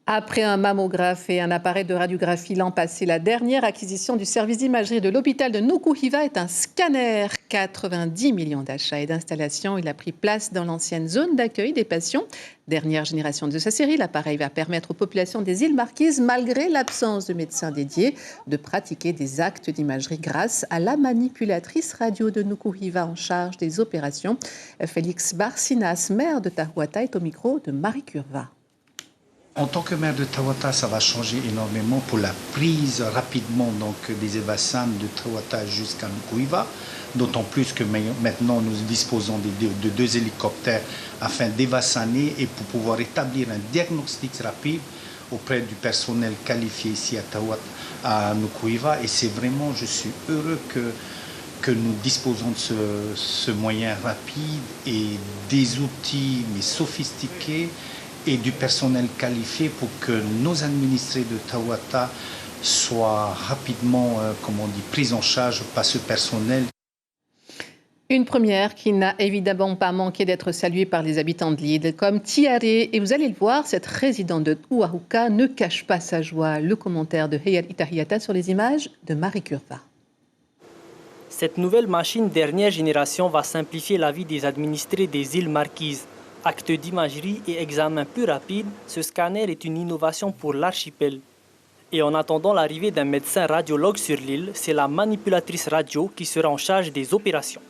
Après un mammographe et un appareil de radiographie l'an passé, la dernière acquisition du service d'imagerie de l'hôpital de Nukuhiva est un scanner. 90 millions d'achats et d'installations. Il a pris place dans l'ancienne zone d'accueil des patients. Dernière génération de sa série, l'appareil va permettre aux populations des îles Marquises, malgré l'absence de médecins dédiés, de pratiquer des actes d'imagerie grâce à la manipulatrice radio de Nukuhiva en charge des opérations. Félix Barcinas, maire de Tahuata, est au micro de Marie Curva. En tant que maire de Tahuata, ça va changer énormément pour la prise rapidement des Evasan de Tahuata jusqu'à Nukuhiva. D'autant plus que maintenant nous disposons de 2 hélicoptères afin d'évassaner et pour pouvoir établir un diagnostic rapide auprès du personnel qualifié ici à Tahuata, à Nukuhiva. Et c'est vraiment, je suis heureux que nous disposons de ce moyen rapide et des outils mais sophistiqués et du personnel qualifié pour que nos administrés de Tahuata soient rapidement, pris en charge par ce personnel. Une première qui n'a évidemment pas manqué d'être saluée par les habitants de l'île, comme Tiare. Et vous allez le voir, cette résidente de Uahuka ne cache pas sa joie. Le commentaire de Heyat Itahiata sur les images de Marie Curva. Cette nouvelle machine dernière génération va simplifier la vie des administrés des îles Marquises. Acte d'imagerie et examen plus rapide, ce scanner est une innovation pour l'archipel. Et en attendant l'arrivée d'un médecin radiologue sur l'île, c'est la manipulatrice radio qui sera en charge des opérations.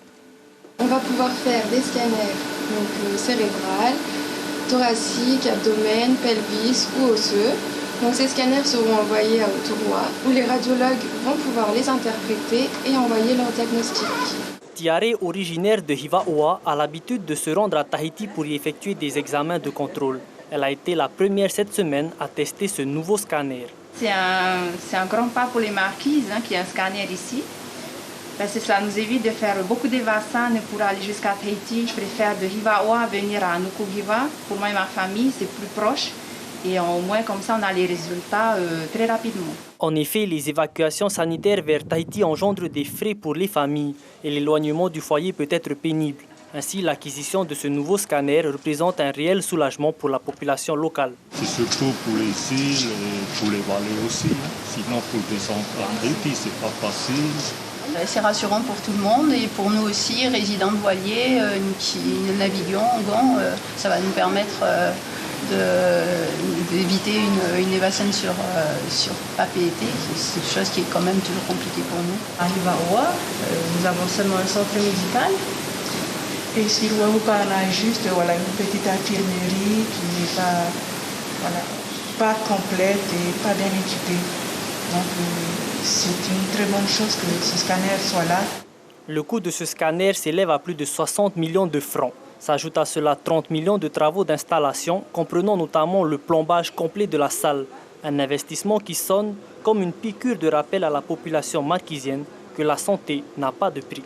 On va pouvoir faire des scanners cérébral, thoracique, abdomen, pelvis ou osseux. Donc ces scanners seront envoyés à Oturua où les radiologues vont pouvoir les interpréter et envoyer leur diagnostic. Tiare, originaire de Hivaoa, a l'habitude de se rendre à Tahiti pour y effectuer des examens de contrôle. Elle a été la première cette semaine à tester ce nouveau scanner. C'est un grand pas pour les Marquises, qu'il y ait un scanner ici. Parce que ça nous évite de faire beaucoup d'évasan pour aller jusqu'à Tahiti. Je préfère de Hivaoa venir à Nukuhiva. Pour moi et ma famille, c'est plus proche. Et au moins, comme ça, on a les résultats très rapidement. En effet, les évacuations sanitaires vers Tahiti engendrent des frais pour les familles et l'éloignement du foyer peut être pénible. Ainsi, l'acquisition de ce nouveau scanner représente un réel soulagement pour la population locale. C'est surtout pour les îles et pour les vallées aussi. Sinon, pour descendre en Tahiti, c'est pas facile. C'est rassurant pour tout le monde et pour nous aussi, résidents de voiliers qui naviguons, ça va nous permettre d'éviter une évasion sur PAPET, c'est une chose qui est quand même toujours compliquée pour nous. À Hivaoa, nous avons seulement un centre médical. Et sur Uahuka, on a juste une petite infirmerie qui n'est pas complète et pas bien équipée. Donc c'est une très bonne chose que ce scanner soit là. Le coût de ce scanner s'élève à plus de 60 millions de francs. S'ajoute à cela 30 millions de travaux d'installation, comprenant notamment le plombage complet de la salle. Un investissement qui sonne comme une piqûre de rappel à la population marquisienne que la santé n'a pas de prix.